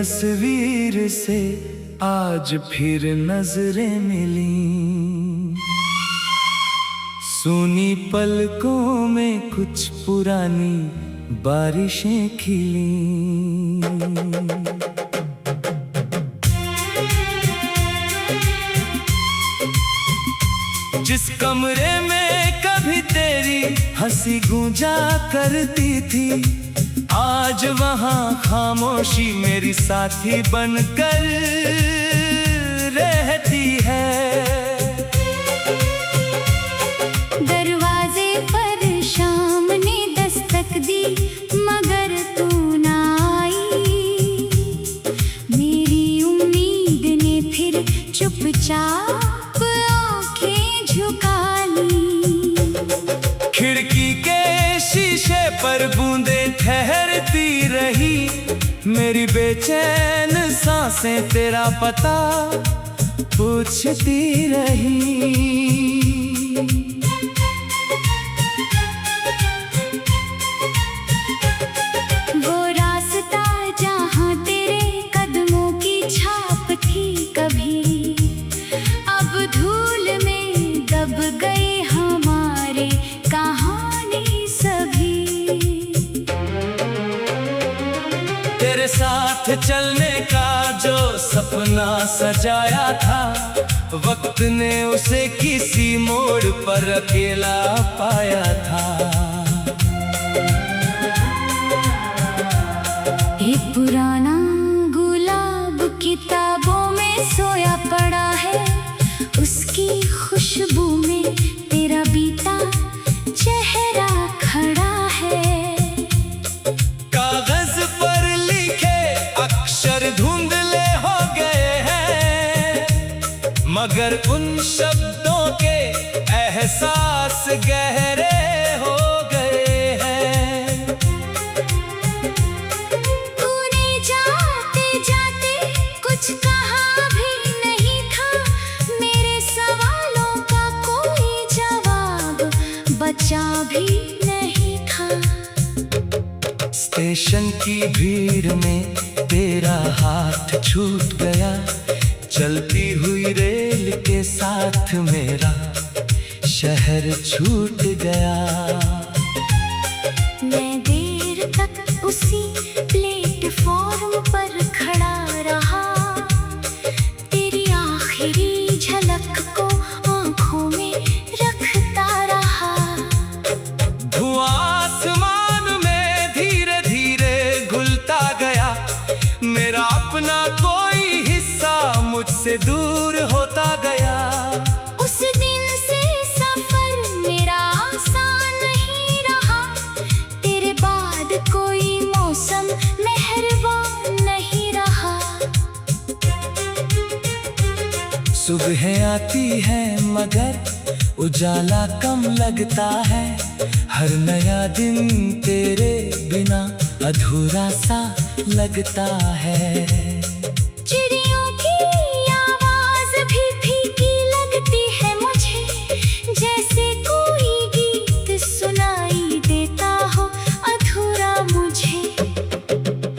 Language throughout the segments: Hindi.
तस्वीर से आज फिर नजरें मिली। सुनी पलकों में कुछ पुरानी बारिशें खिली। जिस कमरे में कभी तेरी हंसी गूंजा करती थी, आज वहां खामोशी मेरी साथी बनकर रहती है। दरवाजे पर शाम ने दस्तक दी मगर तू ना आई। मेरी उम्मीद ने फिर चुपचाप आंखें झुका ली। खिड़की के शीशे पर बूंदें ठहरती रही, मेरी बेचैन सांसें तेरा पता पूछती रही। वो रास्ता जहाँ तेरे कदमों की छाप थी कभी, अब धूल में दब गए हमारे कहानी सभी। तेरे साथ चलने का जो सपना सजाया था, वक्त ने उसे किसी मोड़ पर अकेला पाया था। एक पुराना गुलाब किताबों में सोया पड़ा है, उसकी खुशबू में तेरा बीता चेहरा खड़ा है। कागज पर लिखे अक्षर धुंधले हो गए हैं, मगर उन शब्दों के एहसास गहरे हो गए हैं। तूने जाते जाते कुछ कहा भी नहीं था, मेरे सवालों का कोई जवाब बचा भी नहीं था। स्टेशन की भीड़ में तेरा हाथ छूट गया, चलती हुई रेल के साथ मेरा शहर छूट गया। मैं देर तक उसी प्लेटफॉर्म पर खड़ा रहा, तेरी आखिरी झलक को आंखों में रखता रहा। धुआं आसमान में धीरे धीरे घुलता गया, मेरा अपना कोई हिस्सा मुझसे दूर होता गया। उस दिन से सफर मेरा आसान नहीं रहा, तेरे बाद कोई मौसम मेहरबान नहीं रहा। सुबह आती है मगर उजाला कम लगता है, हर नया दिन तेरे बिना अधूरा सा लगता है। चिड़ियों की आवाज भी फीकी लगती है मुझे, जैसे कोई गीत सुनाई देता हो अधूरा मुझे।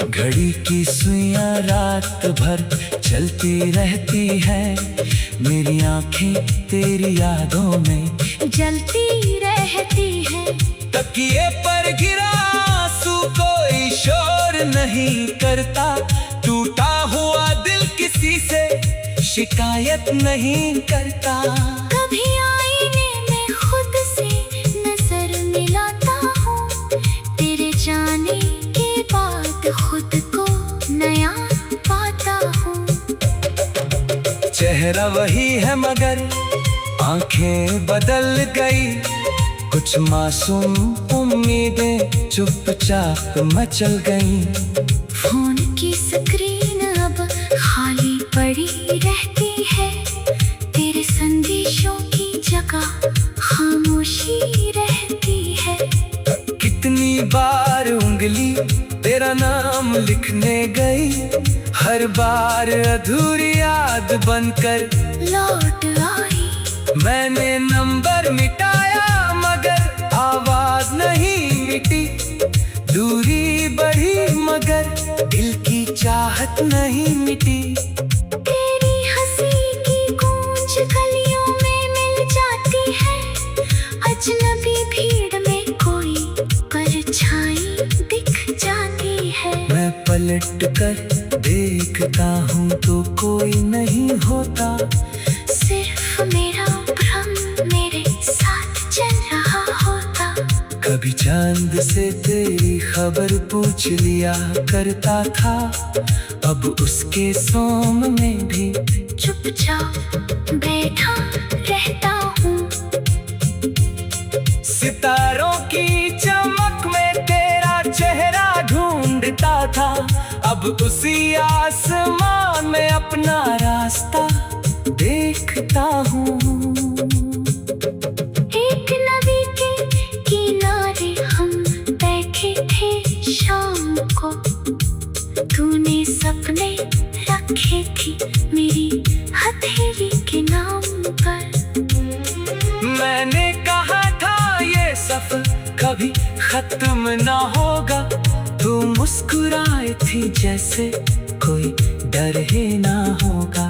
घड़ी की सुइयां रात भर चलती रहती है, मेरी आंखें तेरी यादों में जलती रहती है। तकिए पर गिरा आंसू कोई शोर नहीं करता, टूटा हुआ दिल किसी से शिकायत नहीं करता। कभी आईने में खुद से नजर मिलाता हूँ, तेरे जाने के बाद खुद को नया पाता हूँ। चेहरा वही है मगर आंखें बदल गई, कुछ मासूम उम्मीदें चुपचाप मचल गई। फोन की स्क्रीन अब खाली पड़ी रहती है, तेरे संदेशों की जगह खामोशी रहती है। कितनी बार उंगली तेरा नाम लिखने गई, हर बार अधूरी याद बनकर लौट आई। मैंने नंबर मिटाया मगर आवाज नहीं मिटी, दूरी बढ़ी मगर दिल की चाहत नहीं मिटी। तेरी हंसी की गूंज गलियों में मिल जाती है, अजनबी भीड़ में कोई परछाई दिख जाती है। मैं पलट कर देखता हूँ तो कोई नहीं होता, सिर्फ मेरा भ्रम मेरे साथ चल रहा होता। कभी चांद से तेरी खबर पूछ लिया करता था, अब उसके सोम में भी चुपचाप बैठा रहता हूँ। सितारों की चमक में तेरा चेहरा ढूंढता था, अब उसी आसमान में अपना रास्ता देखता हूँ। एक नदी के किनारे हम बैठे थे शाम को, तूने सपने रखे थी मेरी हथेली के नाम पर। मैंने कहा था ये सफर कभी खत्म ना होगा, तू मुस्कुराई थी जैसे कोई डर ही ना होगा।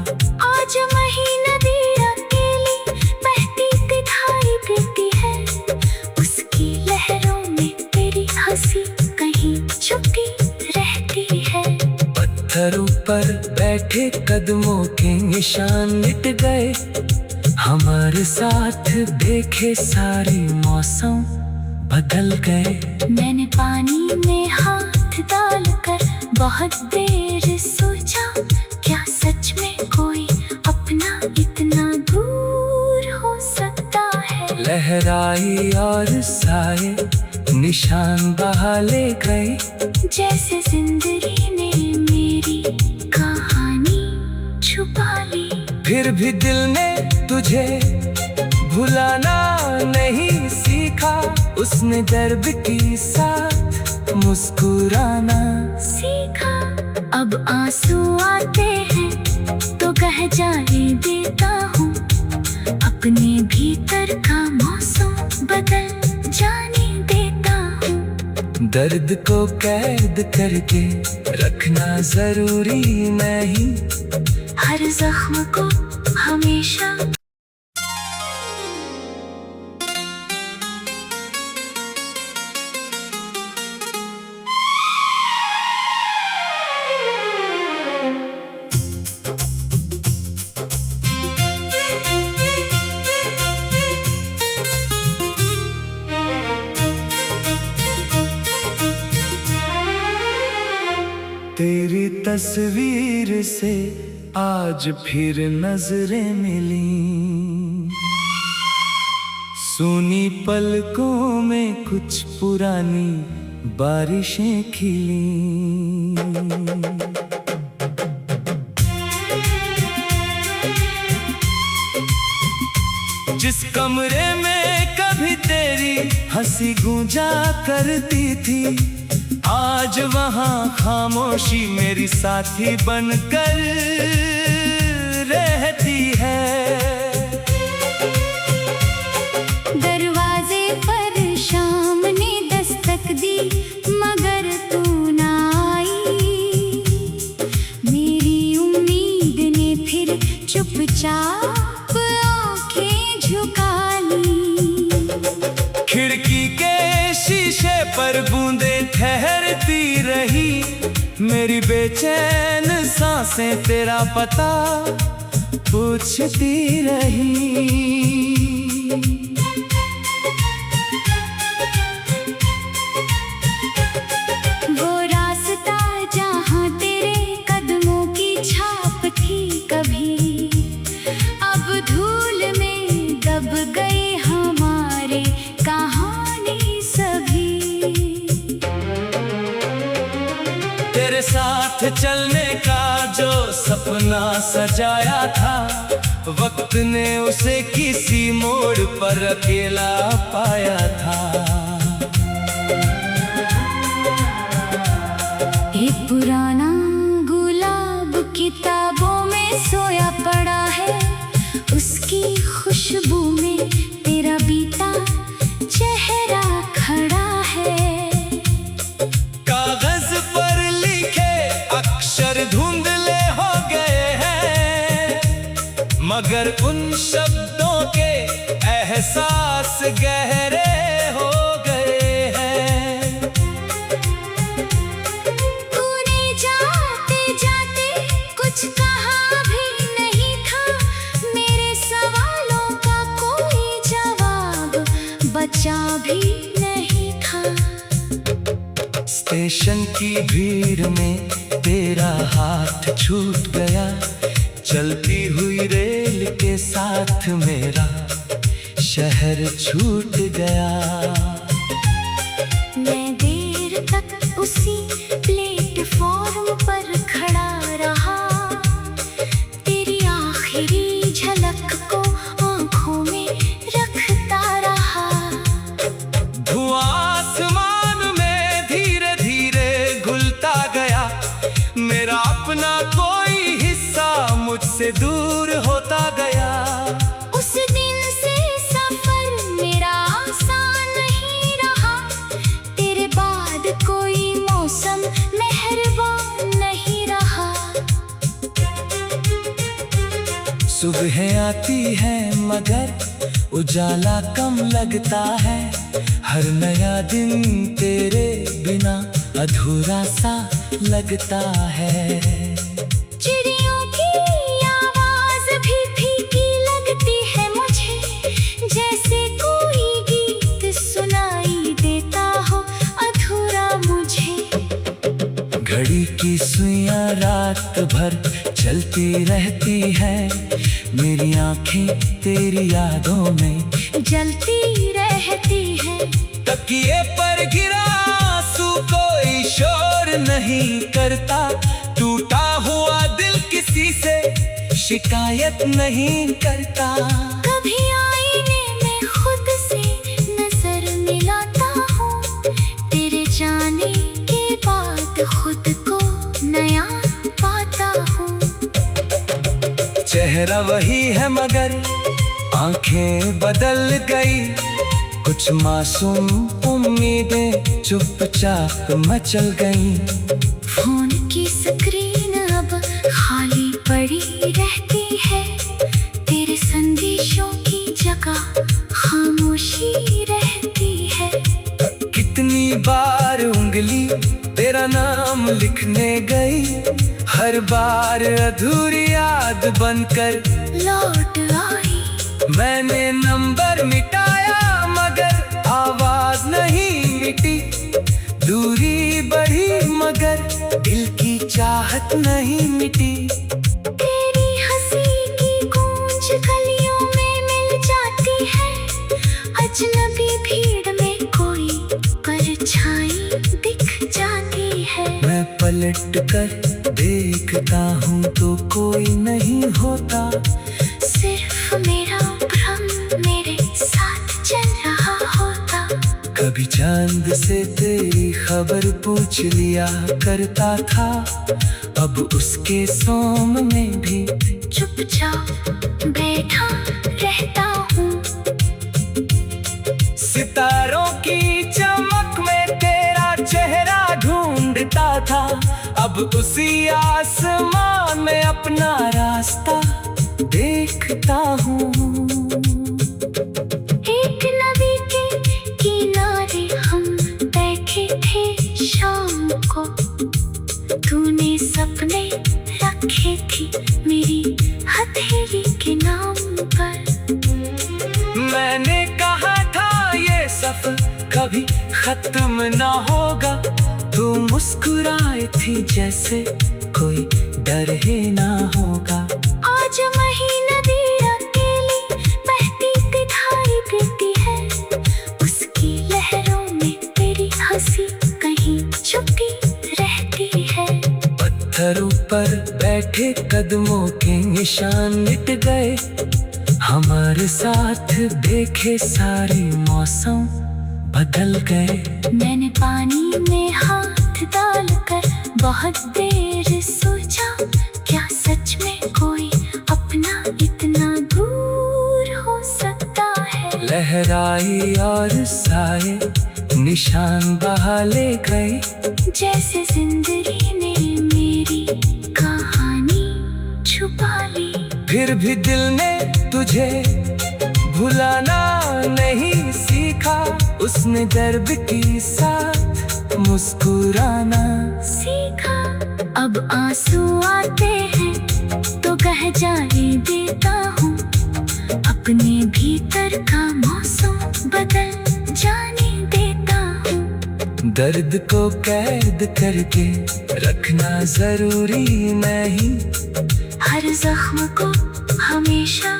आज वही नदी अकेली बहती दिखाई देती है, उसकी लहरों में तेरी हंसी कहीं छुपी रहती है। पत्थरों पर बैठे कदमों के निशान मिट गए, हमारे साथ देखे सारे मौसम बदल गए। मैंने पानी में हाथ डालकर बहुत देर सोचा, क्या सच में कोई अपना इतना दूर हो सकता है। लहराई और साए निशान बहा ले गए, जैसे जिंदगी ने मेरी कहानी छुपा ली। फिर भी दिल ने तुझे भुलाना नहीं सीखा, उसने दर्द के साथ मुस्कुराना सीखा। अब आंसू आते हैं तो कह जाने देता हूँ, अपने भीतर का मौसम बदल जाने देता हूँ। दर्द को कैद करके रखना जरूरी नहीं, हर जख्म को हमेशा तेरी तस्वीर से आज फिर नजरें मिली, सूनी पलकों में कुछ पुरानी बारिशें खिली। जिस कमरे में कभी तेरी हंसी गूंजा करती थी, आज वहाँ खामोशी मेरी साथी बनकर रहती है। दरवाजे पर शाम ने दस्तक दी मगर तू ना आई, मेरी उम्मीद ने फिर चुपचाप आंखें झुका ली। खिड़की के शीशे पर बूंदें ठहरती रही, मेरी बेचैन सांसें तेरा पता पूछती रही। वो रास्ता जहाँ तेरे कदमों की छाप थी कभी, अब धूल में दब गई हमारे कहानी सभी। तेरे साथ चलने का जो सपना सजाया था, वक्त ने उसे किसी मोड़ पर अकेला पाया था। एक पुराना गुलाब किताबों में सोया पड़ा है, उसकी खुशबू में तेरा बीता चेहरा खड़ा है। कागज पर लिखे अक्षर धुंध मगर उन शब्दों के एहसास गहरे हो गए हैं। तूने जाते जाते कुछ कहा भी नहीं था, मेरे सवालों का कोई जवाब बचा भी नहीं था। स्टेशन की भीड़ में तेरा हाथ छूट गया, चलती हुई रेल के साथ मेरा शहर छूट गया। मैं देर तक उसी प्लेटफॉर्म पर खड़ा रहा, तेरी आखिरी झलक को आंखों में रखता रहा। धुआं आसमान में धीरे धीरे घुलता गया, मेरा अपना कोई हिस्सा मुझसे दूर होता गया। उस दिन से सफर मेरा आसान नहीं रहा, तेरे बाद कोई मौसम मेहरबान नहीं रहा। सुबह आती है मगर उजाला कम लगता है, हर नया दिन तेरे बिना अधूरा सा लगता है। चिड़ियों की आवाज भी फीकी लगती है मुझे, जैसे कोई गीत सुनाई देता हो अधूरा मुझे। घड़ी की सुइयां रात भर चलती रहती है, मेरी आंखें तेरी यादों में जलती रहती है। तकिए पर गिरा आंसू कोई शोर नहीं करता, टूटा हुआ दिल किसी से शिकायत नहीं करता। कभी आईने में खुद से नजर मिलाता हूँ, तेरे जाने के बाद खुद को नया पाता हूँ। चेहरा वही है मगर आंखें बदल गई, कुछ मासूम उम्मीदें चुपचाप मचल गई। फोन की स्क्रीन अब खाली पड़ी रहती है, तेरे संदेशों की जगह खामोशी रहती है। कितनी बार उंगली तेरा नाम लिखने गई, हर बार अधूरी याद बनकर लौट आई। मैंने नंबर मिटाया मगर आवाज नहीं मिटी, दूरी बढ़ी मगर दिल की चाहत नहीं मिटी। तेरी हंसी की गूंज गलियों में मिल जाती है, अजनबी भीड़ में कोई परछाई दिख जाती है। मैं पलट कर देखता हूँ तो कोई नहीं होता, सिर्फ मेरा भ्रम मेरे साथ चल रहा होता। कभी चांद से तेरी खबर पूछ लिया करता था, अब उसके सोम में भी चुपचाप बैठा रहता हूँ। सितारों की चमक में तेरा चेहरा ढूंढता था, अब उसी आसमान में अपना रास्ता देखता हूँ। एक नदी के किनारे हम बैठे थे शाम को, तूने सपने रखे थी मेरी हथेली के नाम पर। मैंने कहा था ये सफर कभी खत्म ना होगा, तू मुस्कुराई थी जैसे कोई डर ही ना होगा। आज वही नदी अकेली बहती दिखाई देती है, उसकी लहरों में तेरी हंसी कहीं छुपी रहती है। पत्थरों पर बैठे कदमों के निशान मिट गए, हमारे साथ देखे सारे मौसम बदल गए। मैंने पानी में हाथ डालकर बहुत देर सोचा, क्या सच में कोई अपना इतना दूर हो सकता है। लहराई और साए निशान बहा ले गए, जैसे जिंदगी ने मेरी कहानी छुपा ली। फिर भी दिल ने तुझे भुलाना नहीं सीखा। उसने दर्द के साथ मुस्कुराना सीखा। अब आंसू आते हैं तो कह जाने देता हूँ, अपने भीतर का मौसम बदल जाने देता हूँ। दर्द को कैद करके रखना जरूरी नहीं, हर जख्म को हमेशा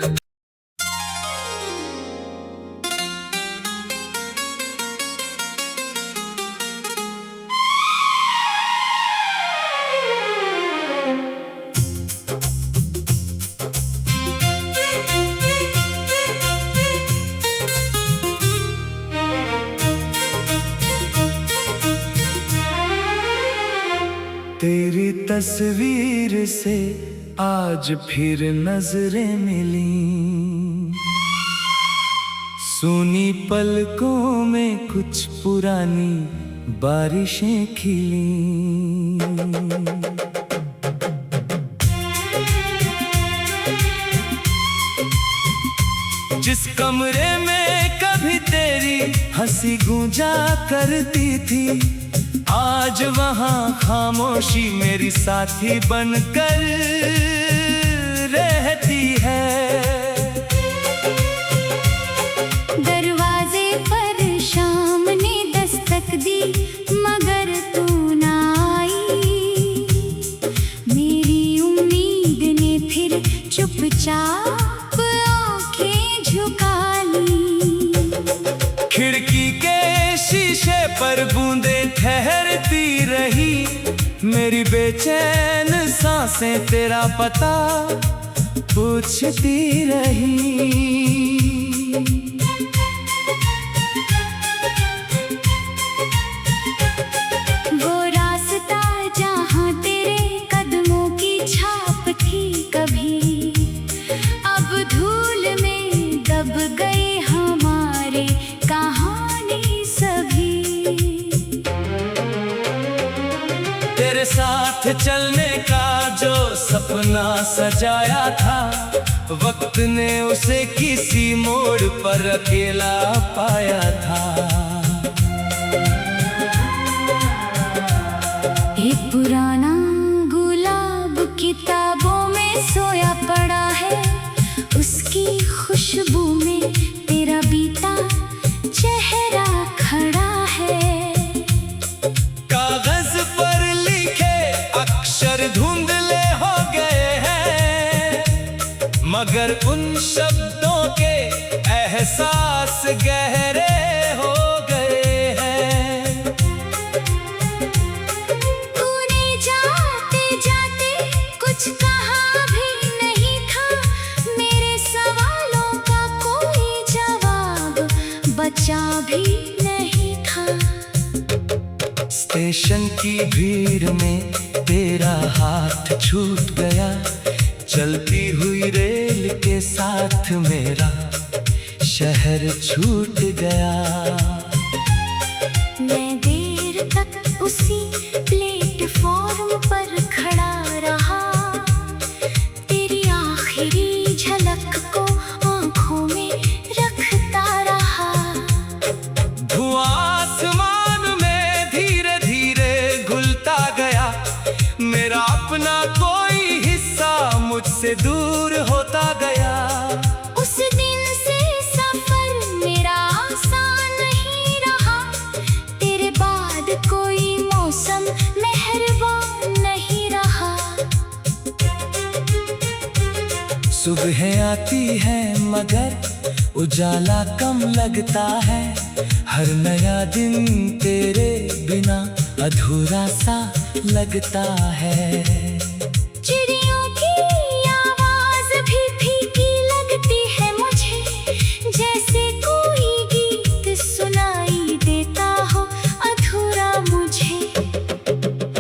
तेरी तस्वीर से आज फिर नजरें मिली। सूनी पलकों में कुछ पुरानी बारिशें खिली। जिस कमरे में कभी तेरी हंसी गूंजा करती थी, आज वहाँ खामोशी मेरी साथी बनकर रहती है। दरवाजे पर शाम ने दस्तक दी मगर तू ना आई। मेरी उम्मीद ने फिर चुपचाप आंखें झुका ली। खिड़की के शीशे पर बूंदें ठहरती रही, मेरी बेचैन सांसें तेरा पता पूछती रही। वो रास्ता जहाँ तेरे कदमों की छाप थी कभी, अब धूल में दब गए हमारे कहानी सभी। तेरे साथ चलने का जो सपना सजाया था, वक्त ने उसे किसी मोड़ पर अकेला पाया था। एक पुराना गुलाब किताबों में सोया पड़ा है, उसकी खुशबू में तेरा बीता चेहरा खड़ा है। कागज पर लिखे अक्षर धुंधले हो गए हैं, मगर उन शब्दों के एहसास गहरे हो गए हैं। तूने जाते जाते कुछ कहा भी नहीं था, मेरे सवालों का कोई जवाब बचा भी नहीं था। स्टेशन की भीड़ में तेरा हाथ छूट गया, चलती हुई रेल के साथ मेरा शहर छूट गया। मैं देर तक उसी प्लेटफॉर्म पर खड़ा रहा, तेरी आखिरी झलक को आंखों में रखता रहा। धुआं आसमान में धीरे धीरे घुलता गया, मेरा अपना कोई हिस्सा मुझसे दूर होता गया। उस दिन से सफर मेरा आसान नहीं रहा, तेरे बाद कोई मौसम मेहरबान नहीं रहा। सुबह आती है मगर उजाला कम लगता है, हर नया दिन तेरे बिना अधूरा सा लगता है। चिड़ियों की आवाज भी फीकी लगती है मुझे, जैसे कोई गीत सुनाई देता हो अधूरा मुझे।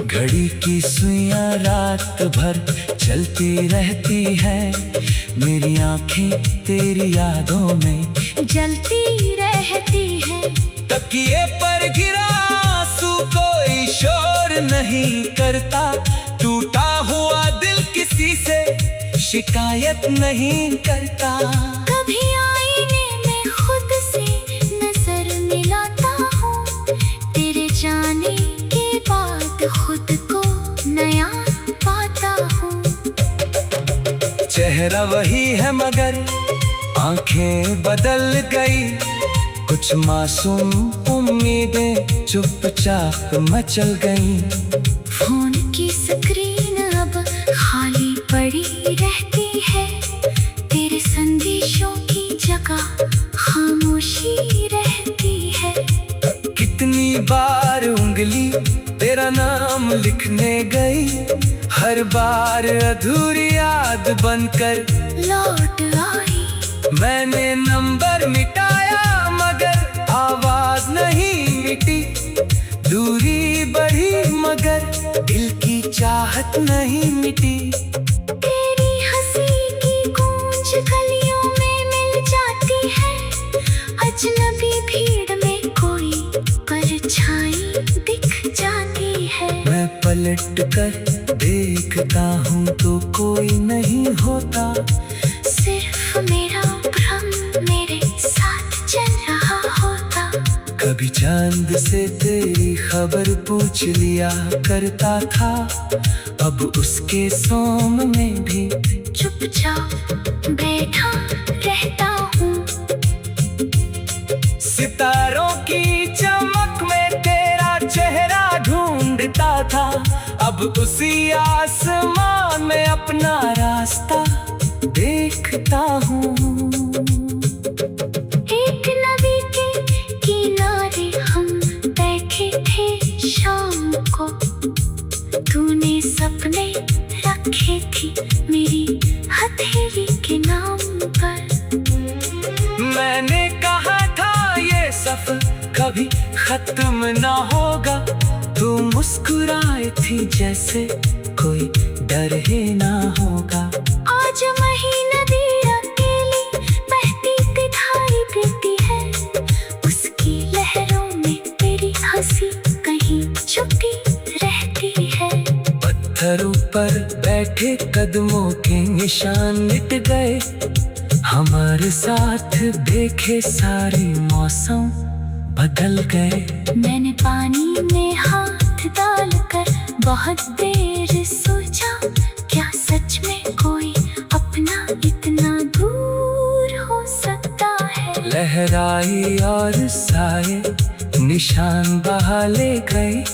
घड़ी की सुइयां रात भर चलती रहती है, मेरी आंखें तेरी यादों में जलती रहती है। तकिए पर गिरा आंसू कोई शोर नहीं करता, टूटा हुआ दिल किसी से शिकायत नहीं करता। कभी आईने में खुद से नजर मिलाता हूँ, तेरे जाने के बाद खुद को नया पाता हूँ। चेहरा वही है मगर आंखें बदल गई, कुछ मासूम उम्मीदें चुपचाप मचल गई। फोन की स्क्रीन अब खाली पड़ी रहती है, तेरे संदेशों की जगह खामोशी रहती है। कितनी बार उंगली तेरा नाम लिखने गई, हर बार अधूरी याद बनकर लौट आई। मैंने नंबर मिटाया मगर आवाज नहीं मिटी, दूरी बढ़ी मगर दिल की चाहत नहीं मिटी। तेरी हंसी की गूंज गलियों में मिल जाती है, अजनबी भीड़ में कोई परछाई दिख जाती है। मैं पलट कर देखता हूँ तो कोई नहीं होता, सिर्फ मेरा भ्रम मेरे साथ चल रहा होता। कभी चांद से तेरी खबर पूछ लिया करता था, अब उसके सोम में भी चुपचाप बैठा रहता हूँ। सितारों की चमक में तेरा चेहरा ढूंढता था, अब उसी आसमान में अपना रास्ता देखता हूँ। एक नदी के किनारे हम बैठे थे शाम को, तूने सपने रखे थी मेरी हथेली के नाम पर। मैंने कहा था ये सफर कभी खत्म ना होगा, तू मुस्कुराई थी जैसे कोई डर ही ना होगा। आज वही नदी अकेली बहती दिखाई देती है, उसकी लहरों में तेरी हंसी कहीं छुपी रहती है। पत्थरों पर बैठे कदमों के निशान मिट गए, हमारे साथ देखे सारे मौसम बदल गए। मैंने पानी में हाथ डालकर बहुत देर सोचा, क्या सच में कोई अपना इतना दूर हो सकता है। लहराई और साए निशान बहा ले गए,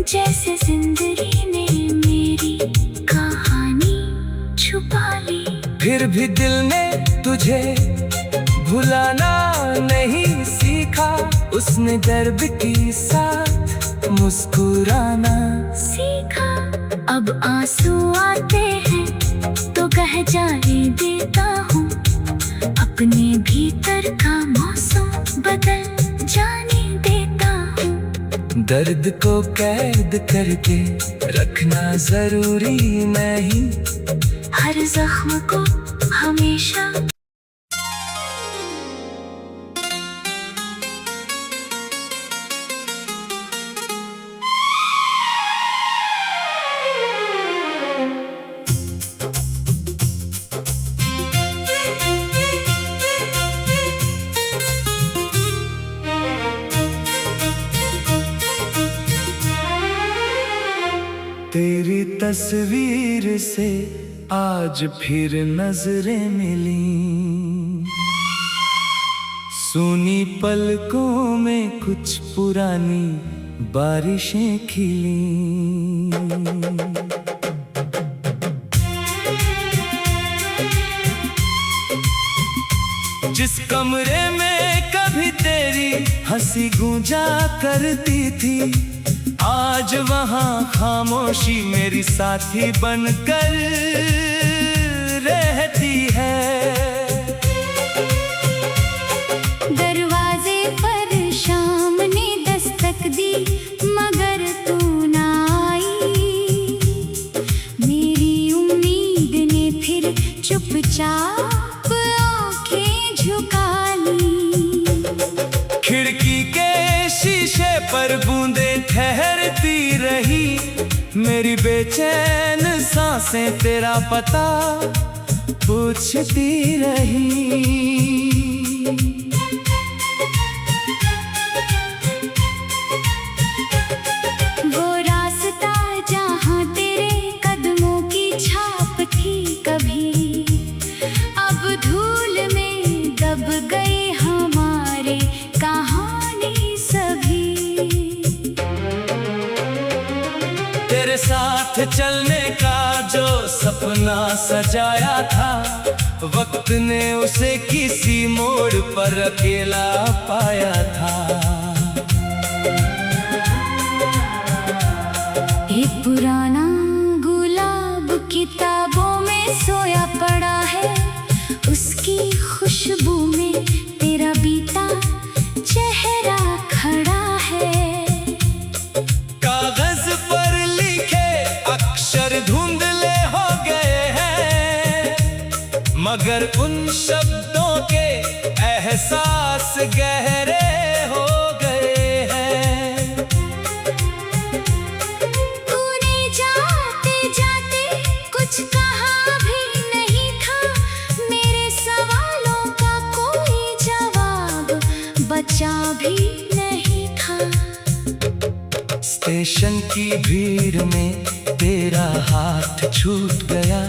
जैसे जिंदगी ने मेरी कहानी छुपा ली। फिर भी दिल ने तुझे भुलाना नहीं सीखा, उसने दर्द के साथ मुस्कुराना सीखा। अब आंसू आते हैं तो कह जाने देता हूँ, अपने भीतर का मौसम बदल जाने देता हूँ। दर्द को कैद करके रखना जरूरी नहीं, हर जख्म को हमेशा तेरी तस्वीर से आज फिर नजरें मिली, सूनी पलकों में कुछ पुरानी बारिशें खिली। जिस कमरे में कभी तेरी हंसी गूंजा करती थी, आज वहाँ खामोशी मेरी साथी बनकर रहती है। दरवाजे पर शाम ने दस्तक दी मगर तू ना आई, मेरी उम्मीद ने फिर चुपचाप आंखें झुका ली। खिड़की के शीशे पर बूंदें ठहरती रही, मेरी बेचैन सांसें तेरा पता पूछती रही। वो रास्ता जहाँ तेरे कदमों की छाप थी कभी, अब धूल में दब गए हमारे कहानी सभी। तेरे साथ चलने का जो सपना सजाया था, वक्त ने उसे किसी मोड़ पर अकेला पाया था। एक पुराना गुलाब किताबों में सोया पड़ा है, उसकी खुशबू में तेरा बीता चेहरा खड़ा है। कागज पर लिखे अक्षर धुंधले हो गए हैं, मगर उन शब्दों के एहसास गहरे हो गए हैं। तूने जाते जाते कुछ कहा भी नहीं था, मेरे सवालों का कोई जवाब बचा भी नहीं था। स्टेशन की भीड़ में तेरा हाथ छूट गया,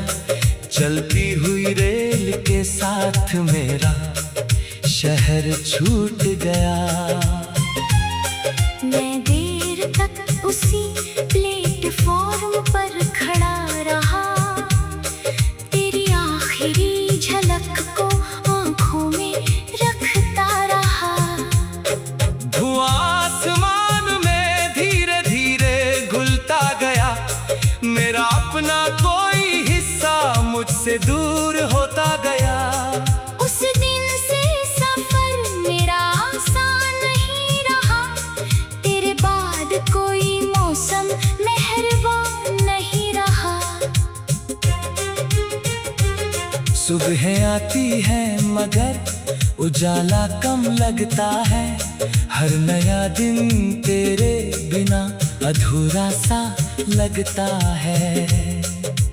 चलती हुई रेल के साथ मेरा शहर छूट गया। मैं देर तक उसी प्लेटफॉर्म पर खड़ा रहा, तेरी आखिरी झलक को आंखों में रखता रहा। धुआं आसमान में धीरे धीरे घुलता गया, मेरा अपना कोई हिस्सा मुझसे दूर होता गया। उस दिन से सफर मेरा आसान नहीं रहा, तेरे बाद कोई मौसम मेहरबान नहीं रहा। सुबह आती है मगर उजाला कम लगता है, हर नया दिन तेरे बिना अधूरा सा लगता है।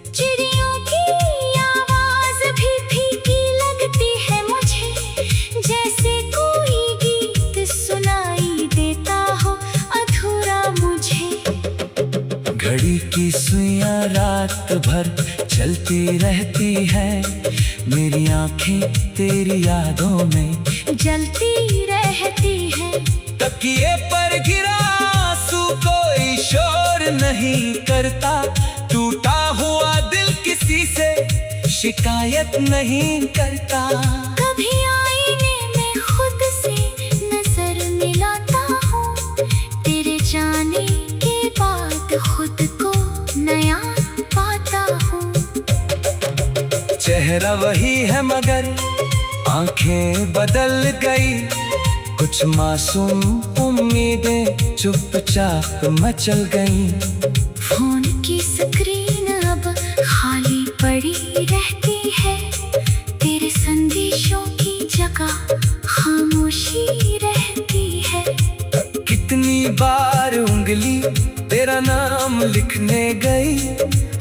चिड़ियों की आवाज भी फीकी लगती है मुझे, जैसे कोई गीत सुनाई देता हो अधूरा मुझे। घड़ी की सुइयां रात भर चलती रहती है, मेरी आंखें तेरी यादों में जलती रहती है। तकिए पर गिरा आंसू कोई शोर नहीं करता, टूटा हुआ दिल किसी से शिकायत नहीं करता। कभी आईने में खुद से नजर मिलाता हूँ, तेरे जाने के बाद खुद को नया पाता हूँ। चेहरा वही है मगर आंखें बदल गई, कुछ मासूम उम्मीदें चुपचाप मचल गई। फोन की स्क्रीन अब खाली पड़ी रहती है, तेरे संदेशों की जगह खामोशी रहती है। कितनी बार उंगली तेरा नाम लिखने गई,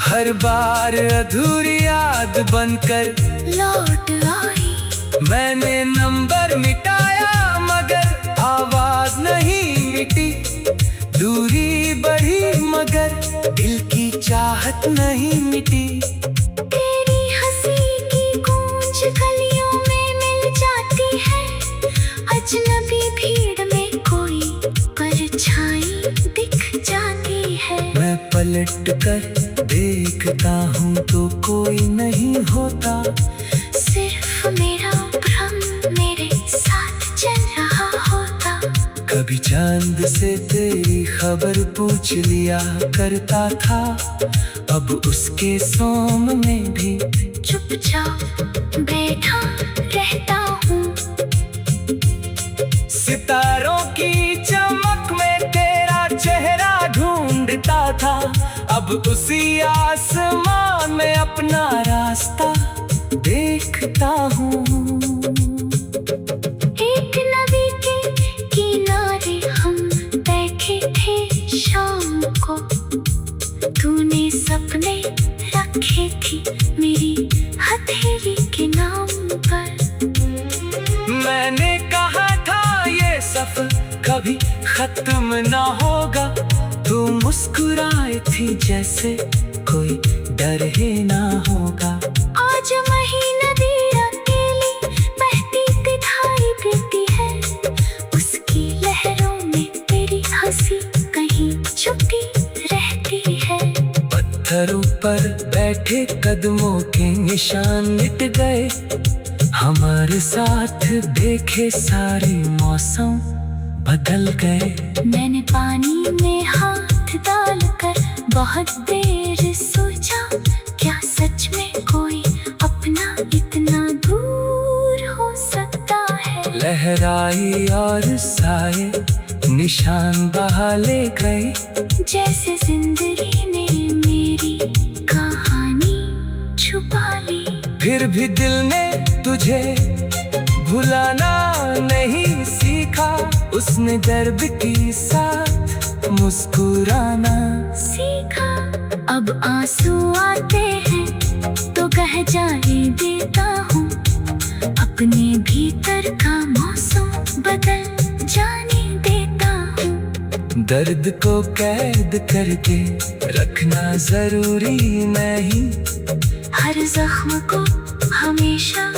हर बार अधूरी याद बनकर लौट आई। मैंने नंबर मिटाया मगर आवाज नहीं मिटी, दूरी बढ़ी मगर दिल की चाहत नहीं मिटी। तेरी हंसी की गूंज गलियों में मिल जाती है, अजनबी भीड़ में कोई परछाई दिख जाती है। मैं पलट कर देखता हूँ तो कोई नहीं होता, सिर्फ मेरा भ्रम मेरे साथ चल रहा होता। कभी चांद से तेरी खबर पूछ लिया करता था, अब उसके सोम में भी चुपचाप बैठा रहता हूँ। सितारों की चमक में तेरा चेहरा ढूंढता था, अब उसी आसमान में अपना रास्ता देखता हूँ। एक नदी के किनारे हम बैठे थे शाम को, तूने सपने रखे थी मेरी हथेली सफर कभी खत्म ना होगा। तू मुस्कुराई थी जैसे कोई डर ही ना होगा। आज वही नदी अकेली बहती दिखाई देती है, उसकी लहरों में तेरी हंसी कहीं छुपी रहती है। पत्थरों पर बैठे कदमों के निशान मिट गए, हमारे साथ देखे सारे मौसम बदल गए। मैंने पानी में हाथ डालकर बहुत देर सोचा, क्या सच में कोई अपना इतना दूर हो सकता है। लहराई और साए निशान बहा ले गए, जैसे जिंदगी ने मेरी कहानी छुपा ली। फिर भी दिल ने तुझे भुलाना नहीं सीखा, उसने दर्द के साथ मुस्कुराना सीखा। अब आंसू आते हैं तो कह जाने देता हूँ, अपने भीतर का मौसम बदल जाने देता हूँ। दर्द को कैद करके रखना जरूरी नहीं, हर जख्म को हमेशा